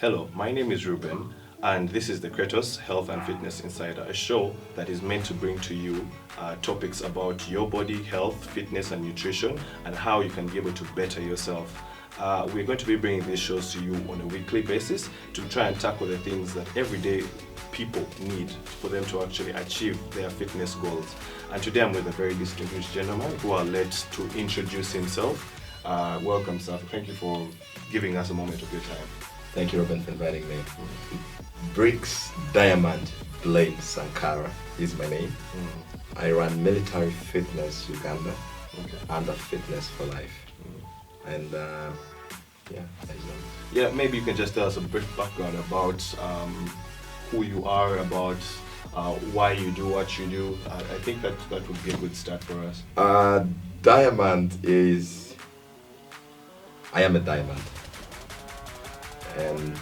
Hello, my name is Ruben, and this is the Kratos Health and Fitness Insider, a show that is meant to bring to you topics about your body, health, fitness, and nutrition, and how you can be able to better yourself. We're going to be bringing these shows to you on a weekly basis to try and tackle the things that everyday people need for them to actually achieve their fitness goals. And today I'm with a very distinguished gentleman who I'll let to introduce himself. Welcome, sir. Thank you for giving us a moment of your time. Thank you, Ruben, for inviting me. Bricks Diamond Sankara is my name. I run Military Fitness Uganda and Fitness for Life. And yeah, maybe you can just tell us a brief background about who you are, about why you do what you do. I think that would be a good start for us. Diamond is, I am a diamond. And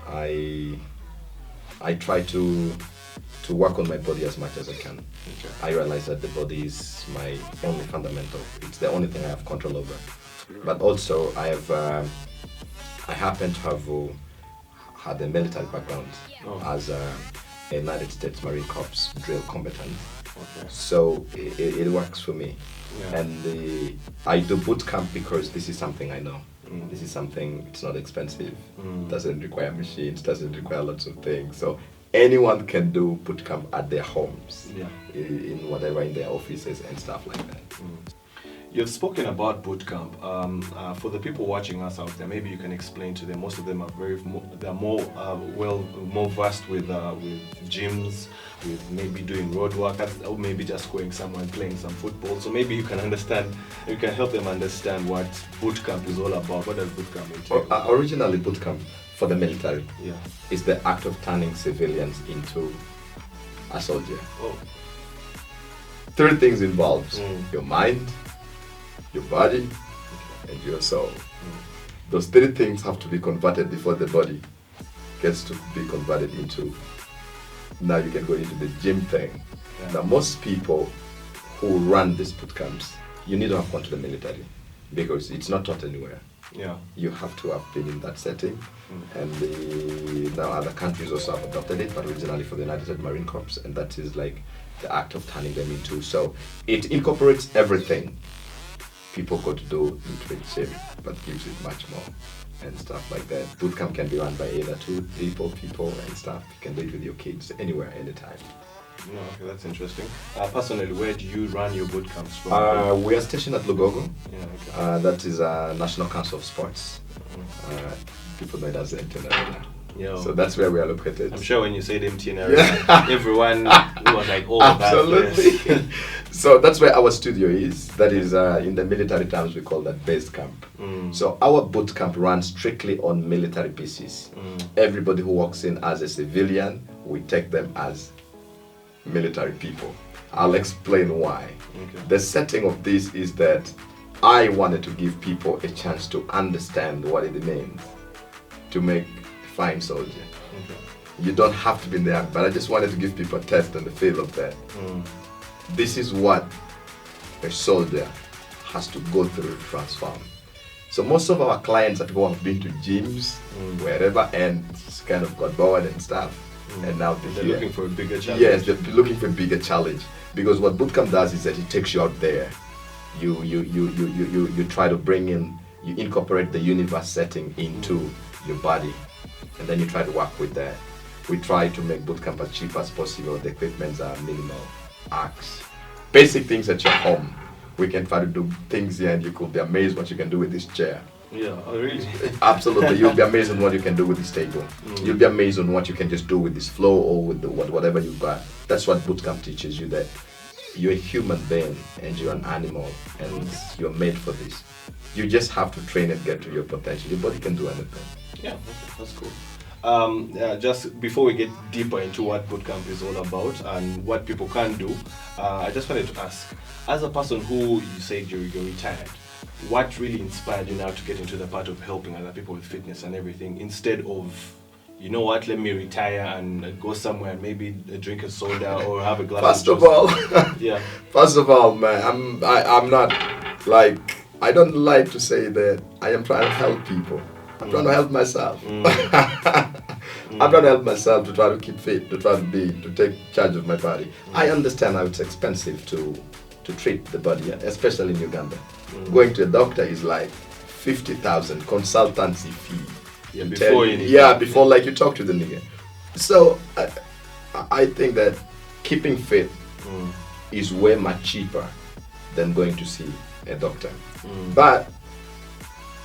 I try to work on my body as much as I can. I realize that the body is my only fundamental. It's the only thing I have control over. But also I happen to have had a military background as a United States Marine Corps drill combatant. So it works for me. And I do boot camp because this is something I know. This is something, it's not expensive, doesn't require machines, doesn't require lots of things. So anyone can do boot camp at their homes, in whatever, in their offices and stuff like that. You've spoken about boot camp. For the people watching us out there, maybe you can explain to them. Most of them are more versed with gyms, with maybe doing road workouts, or maybe just going somewhere and playing some football. So maybe you can help them understand what boot camp is all about. What does boot camp entail? Originally, boot camp for the military is the act of turning civilians into a soldier. Three things involved: your mind, your body, and your soul. Those three things have to be converted before the body gets to be converted into, now you can go into the gym thing. Now most people who run these boot camps, you need to have gone to the military because it's not taught anywhere. You have to have been in that setting, and now other countries also have adopted it, but originally for the United States Marine Corps, and that is like the act of turning them into. So it incorporates everything people go to do into a gym, but gives it much more and stuff like that. Boot camp can be run by either 2, 3, 4 people and stuff. You can do it with your kids anywhere, anytime. Okay, that's interesting. Personally, where do you run your boot camps from? We are stationed at Lugogo. That is a National Council of Sports. People know it as MTN Arena. So that's where we are located. I'm sure when you say the MTN Arena, everyone was like, oh, absolutely. So that's where our studio is. That is, in the military terms, we call that base camp. So our boot camp runs strictly on military pieces. Everybody who walks in as a civilian, we take them as military people. I'll explain why. The setting of this is that I wanted to give people a chance to understand what it means to make a fine soldier. You don't have to be in there, but I just wanted to give people a taste and the feel of that. This is what a soldier has to go through to transform. So most of our clients are people who have been to gyms, wherever, and kind of got bored and stuff. And now they're looking for a bigger challenge. Yes, they're looking for a bigger challenge. Because what bootcamp does is that it takes you out there. You try to bring in, you incorporate the universe setting into your body, and then you try to work with that. We try to make bootcamp as cheap as possible. The equipments are minimal, axe, basic things at your home. We can try to do things here, and you could be amazed what you can do with this chair. Really? Absolutely, you'll be amazed on what you can do with this table. You'll be amazed on what you can just do with this floor or with whatever you've got. That's what bootcamp teaches you, that you're a human being and you're an animal and you're made for this. You just have to train and get to your potential. Your body can do anything. That's cool. Just before we get deeper into what bootcamp is all about and what people can do, I just wanted to ask, as a person who you said you're retired, what really inspired you now to get into the part of helping other people with fitness and everything, instead of, you know what, let me retire and go somewhere and maybe drink a soda or have a glass First of juice? First of all, man, I'm not like, I don't like to say that I am trying to help people. I'm trying to help myself. I'm trying to help myself to try to keep fit, to take charge of my body. I understand how it's expensive to treat the body, especially in Uganda. Going to a doctor is like 50,000 consultancy fee. Yeah, before like you talk to the nigga. So I think that keeping fit is way much cheaper than going to see a doctor. But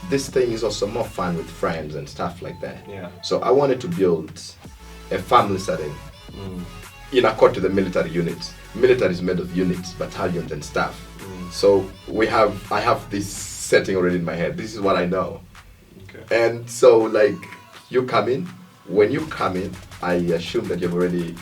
this thing is also more fun with friends and stuff like that. Yeah. So I wanted to build a family setting in accord to the military units. Military is made of units, battalions and stuff. So I have this setting already in my head. This is what I know. Okay. And so like you come in, when you come in, I assume that you've already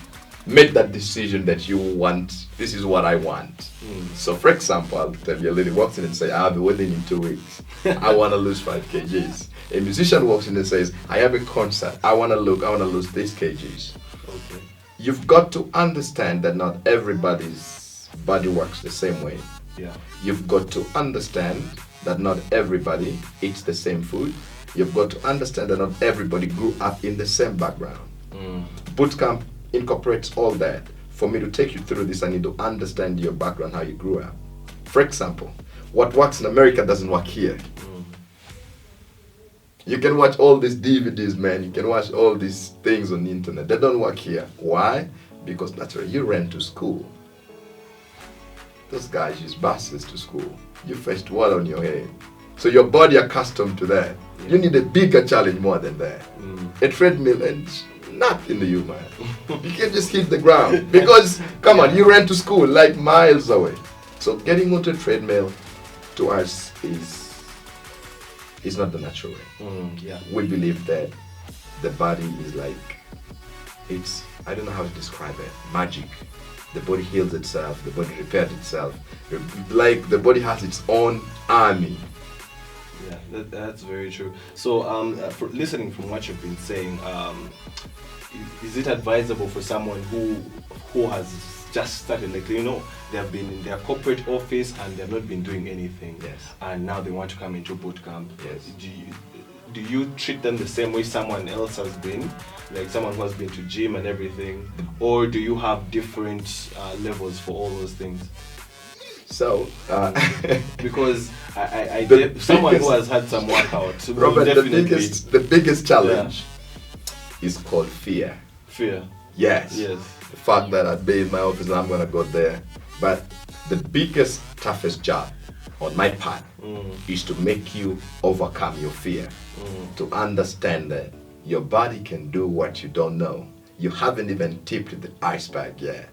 made that decision that you want, this is what I want. So for example, I'll tell you, a lady walks in and say, I'll be wedding in 2 weeks. I want to lose 5 kgs. A musician walks in and says, I have a concert. I want to lose these kgs. Okay. You've got to understand that not everybody's body works the same way. Yeah. You've got to understand that not everybody eats the same food. You've got to understand that not everybody grew up in the same background. Bootcamp incorporates all that. For me to take you through this, I need to understand your background, how you grew up. For example, what works in America doesn't work here. You can watch all these DVDs, man. You can watch all these things on the internet. They don't work here. Why? Because naturally, you ran to school. Those guys use buses to school. You fetched water on your head. So your body accustomed to that. You need a bigger challenge more than that. A treadmill and nothing to you, man. You can just hit the ground. Because, come on, you ran to school like miles away. So getting onto a treadmill to us is not the natural way. We believe that the body is like, it's, I don't know how to describe it, magic. The body heals itself, the body repairs itself. Like the body has its own army. Yeah, that's very true. So, for listening from what you've been saying, is it advisable for someone who has just started, like, you know, they have been in their corporate office and they have not been doing anything, and now they want to come into boot camp? Do you treat them the same way someone else has been, like someone who has been to gym and everything, or do you have different levels for all those things? So, because someone who has had some workout, Robert, the biggest challenge is called fear. Fear. Yes. The fact that I'd be in my office and I'm gonna go there. But the biggest, toughest job on my part is to make you overcome your fear. To understand that your body can do what you don't know. You haven't even tipped the iceberg yet.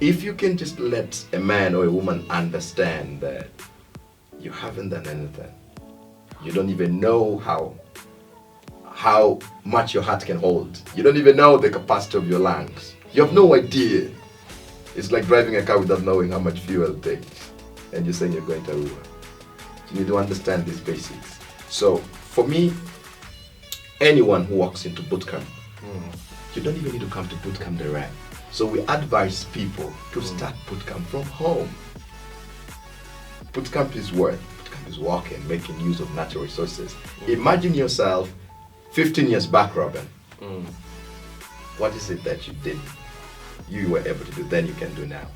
If you can just let a man or a woman understand that you haven't done anything, you don't even know how much your heart can hold. You don't even know the capacity of your lungs. You have no idea. It's like driving a car without knowing how much fuel it takes. And you're saying you're going to Aruba. You need to understand these basics. So for me, anyone who walks into bootcamp, you don't even need to come to bootcamp direct. So we advise people to start bootcamp from home. Bootcamp is what? Bootcamp is walking, making use of natural resources. Imagine yourself 15 years back, Robin. What is it that you were able to do then you can do now?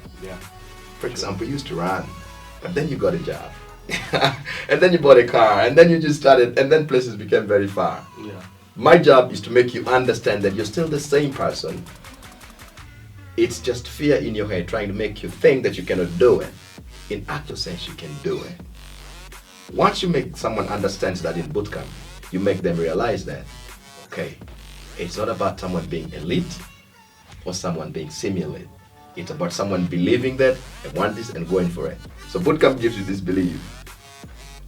For example, you used to run, but then you got a job. And then you bought a car, and then you just started, and then places became very far. My job is to make you understand that you're still the same person. It's just fear in your head trying to make you think that you cannot do it. In actual sense, you can do it. Once you make someone understand that in bootcamp, you make them realize that, okay, it's not about someone being elite or someone being semi-elite. It's about someone believing that I want this and going for it. So bootcamp gives you this belief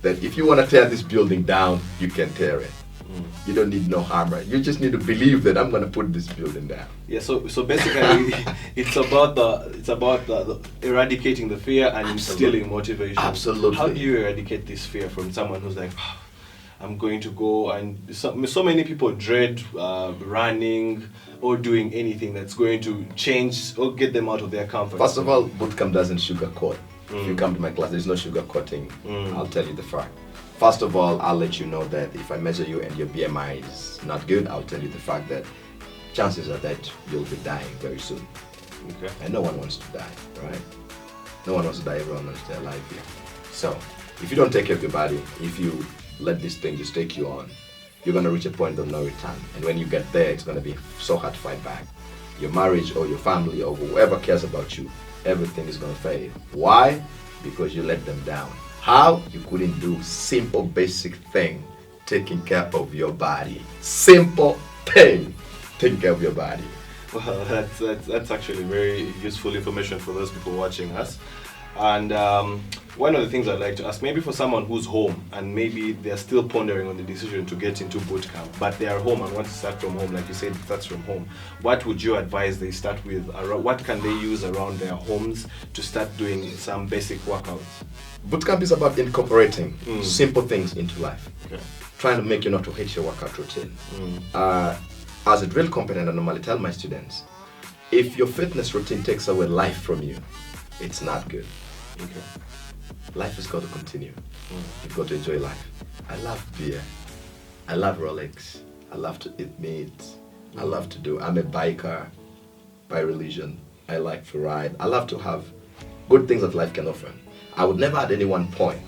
that if you want to tear this building down, you can tear it. You don't need no hammer. You just need to believe that I'm going to put this building down. Yeah. So basically, it's about the eradicating the fear and instilling motivation. Absolutely. How do you eradicate this fear from someone who's like, oh, I'm going to go, and so many people dread running or doing anything that's going to change or get them out of their comfort. First of all, bootcamp doesn't sugarcoat. If you come to my class, there's no sugarcoating. I'll tell you the fact. First of all, I'll let you know that if I measure you and your BMI is not good, I'll tell you the fact that chances are that you'll be dying very soon. Okay. And no one wants to die, right? No one wants to die, everyone wants to stay alive here. So, if you don't take care of your body, if you let this thing just take you on, you're going to reach a point of no return. And when you get there, it's going to be so hard to fight back. Your marriage or your family or whoever cares about you, everything is going to fade. Why? Because you let them down. How? You couldn't do simple basic thing, taking care of your body. Simple thing, taking care of your body. Well, that's actually very useful information for those people watching us. And one of the things I'd like to ask, maybe for someone who's home and maybe they're still pondering on the decision to get into boot camp, but they are home and want to start from home, like you said, it starts from home. What would you advise they start with? What can they use around their homes to start doing some basic workouts? Boot camp is about incorporating simple things into life. Okay. Trying to make you not to hate your workout routine. As a drill component, I normally tell my students, if your fitness routine takes away life from you, it's not good. Okay. Life has got to continue. You've got to enjoy life. I love beer. I love Rolex. I love to eat meat. I'm a biker by religion. I like to ride. I love to have good things that life can offer. I would never at any one point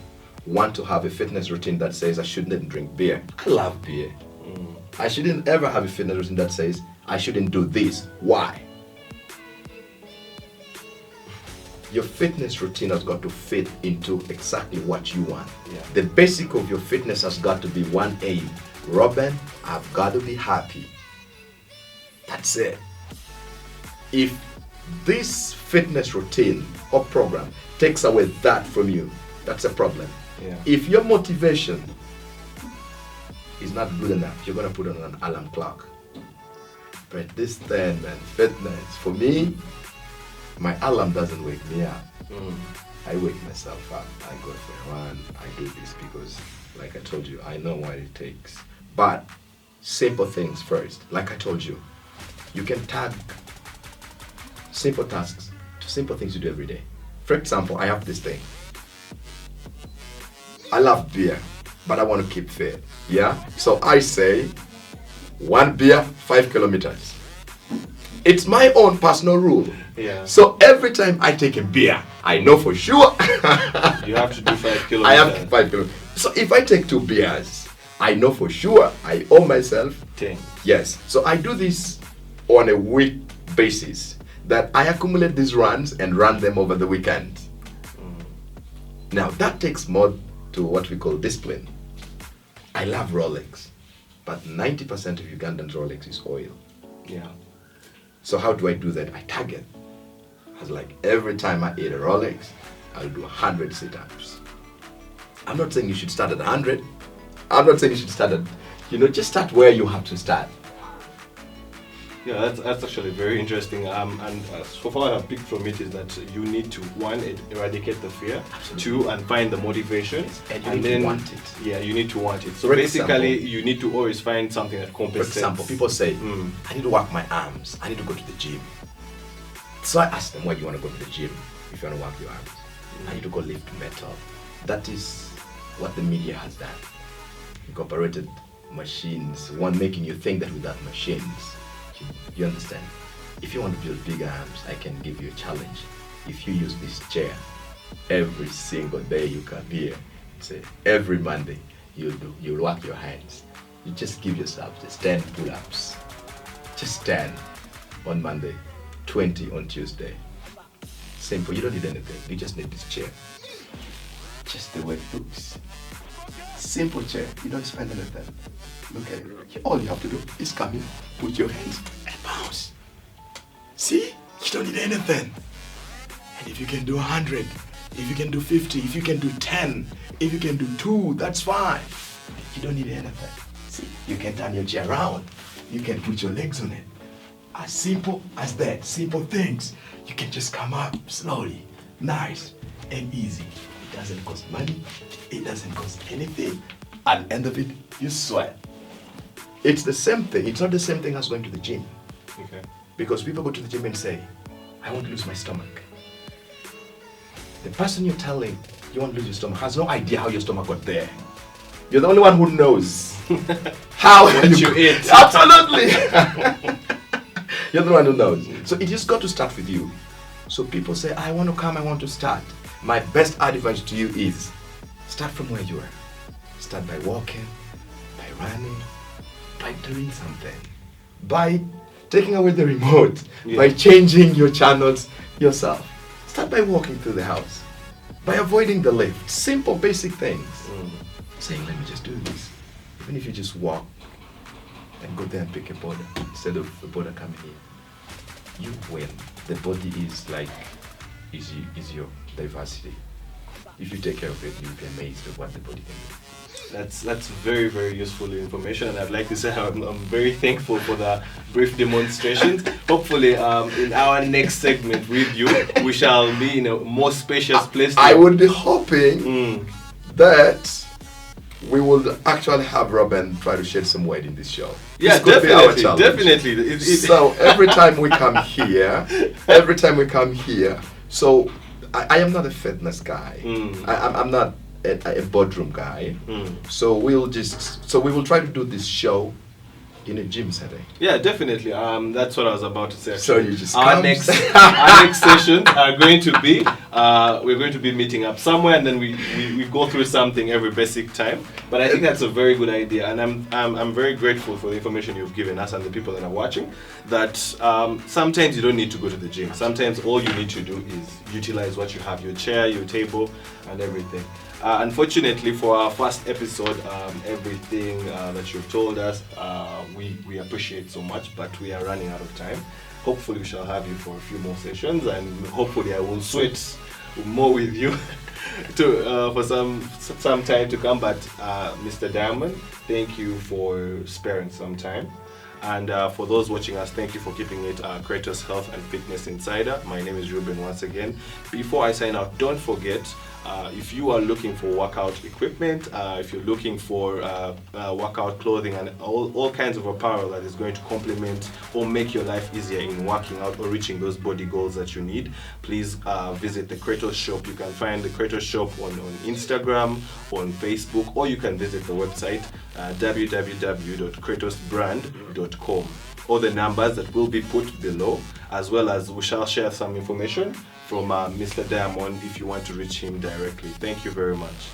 want to have a fitness routine that says I shouldn't drink beer. I love beer. I shouldn't ever have a fitness routine that says I shouldn't do this. Why? Your fitness routine has got to fit into exactly what you want. Yeah. The basic of your fitness has got to be one aim. Robin, I've got to be happy. That's it. If this fitness routine or program takes away that from you, that's a problem. Yeah. If your motivation is not good enough, you're going to put on an alarm clock. But this thing, man, fitness, for me, my alarm doesn't wake me up. I wake myself up. I go for a run. I do this because, like I told you, I know what it takes. But simple things first. Like I told you, you can tag simple tasks to simple things you do every day. For example, I have this thing. I love beer, but I want to keep fit. Yeah? So I say, 1 beer, 5 kilometers. It's my own personal rule. Yeah. So every time I take a beer, I know for sure you have to do 5 kilometers. I have 5 kilometers. So if I take 2 beers, I know for sure I owe myself 10. Yes. So I do this on a week basis, that I accumulate these runs and run them over the weekend. Now that takes more to what we call discipline. I love Rolex, but 90% of Ugandan Rolex is oil. Yeah. So how do I do that? I target. I was like, every time I eat a Rolex, I'll do 100 sit-ups. I'm not saying you should start at 100. I'm not saying you should start at, just start where you have to start. Yeah, that's actually very interesting. And so far I have picked from it is that you need to, 1, eradicate the fear. Absolutely. 2, and find the motivation. And you need to want it. Yeah, you need to want it. So For basically, example, you need to always find something that For compensates. example, people say, I need to work my arms. I need to go to the gym. So I ask them, why do you want to go to the gym if you want to work your arms? I need to go lift metal. That is what the media has done. Incorporated machines, one making you think that without machines, you understand. If you want to build big arms, I can give you a challenge. If you use this chair every single day you come here, say every Monday, you'll work your hands. You just give yourself just 10 pull-ups. Just 10 on Monday, 20 on Tuesday. Simple, you don't need anything. You just need this chair. Just the way it looks. Simple chair, you don't spend anything. Look at it. All you have to do is come in, put your hands and bounce. See? You don't need anything. And if you can do 100, if you can do 50, if you can do 10, if you can do 2, that's fine. You don't need anything. See? You can turn your chair around. You can put your legs on it. As simple as that. Simple things. You can just come up slowly, nice and easy. It doesn't cost money. It doesn't cost anything. At the end of it, you sweat. It's the same thing. It's not the same thing as going to the gym. Okay. Because people go to the gym and say, I want to lose my stomach. The person you're telling you want to lose your stomach has no idea how your stomach got there. You're the only one who knows how you eat. Absolutely. You're the one who knows. So it just got to start with you. So people say, I want to come, I want to start. My best advice to you is start from where you are. Start by walking, by running, by doing something, by taking away the remote, by changing your channels yourself. Start by walking through the house, by avoiding the lift. Simple, basic things. Saying, let me just do this. Even if you just walk and go there and pick a border instead of the border coming in, you win. The body is your diversity. If you take care of it, you'll be amazed at what the body can do. That's very, very useful information, and I'd like to say I'm very thankful for the brief demonstrations. Hopefully, in our next segment with you, we shall be in a more spacious place. I would be hoping that we will actually have Robin try to shed some weight in this show. Yeah, this definitely. So every time we come here, so I am not a fitness guy. I'm not a boardroom guy. So we will try to do this show in a gym setting. Yeah, definitely. That's what I was about to say. So you just our next sessions are going to be we're going to be meeting up somewhere, and then we go through something every basic time. But I think that's a very good idea, and I'm very grateful for the information you've given us and the people that are watching. That sometimes you don't need to go to the gym. Sometimes all you need to do is utilize what you have: your chair, your table, and everything. Unfortunately, for our first episode, everything that you've told us, we appreciate so much, but we are running out of time. Hopefully, we shall have you for a few more sessions, and hopefully, I will sweat more with you for some time to come. But Mr. Diamond, thank you for sparing some time. And for those watching us, thank you for keeping it Kratos Health and Fitness Insider. My name is Ruben once again. Before I sign out, don't forget, if you are looking for workout equipment, if you're looking for workout clothing and all kinds of apparel that is going to complement or make your life easier in working out or reaching those body goals that you need, please visit the Kratos Shop. You can find the Kratos Shop on Instagram, on Facebook, or you can visit the website www.kratosbrand.com. All the numbers that will be put below, as well as we shall share some information from Mr. Diamond if you want to reach him directly. Thank you very much.